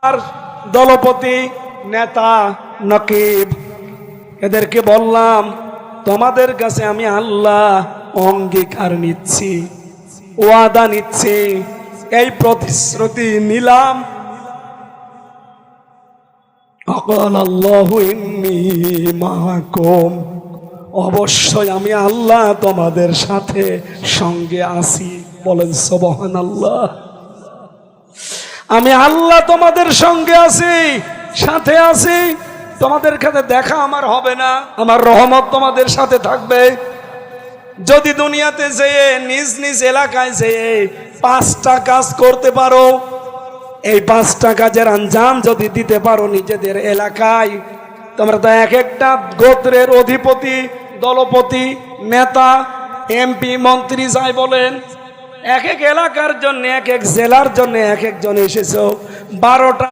আর দলপতি নেতা নকিব এদেরকে বললাম তোমাদের কাছে আমি আল্লাহ অঙ্গীকার নিচ্ছি, ওয়াদা নিচ্ছি, এই প্রতিশ্রুতি নিলাম, আল্লাহু ইন্নী মাআকুম, অবশ্যই আমি আল্লাহ তোমাদের সাথে সঙ্গে আছি। বলেন সুবহানাল্লাহ। আমি আল্লাহ তোমাদের সঙ্গে আছি, সাথে আছি। তোমাদের সাথে দেখা আমার হবে না, আমার রহমত তোমাদের সাথে থাকবে। যদি দুনিয়াতে যেয়ে নিজ নিজ এলাকায় যেয়ে 5টা কাজ করতে পারো, এই 5টা কাজের আঞ্জাম যদি দিতে পারো নিজেদের এলাকায়, তোমরা তো এক একটা গোত্রের অধিপতি, দলপতি, নেতা, এমপি, মন্ত্রী যাই বলেন, এক এক এলাকার জন্য, এক এক জেলার জন্য এক একজন এসেছো। 12টা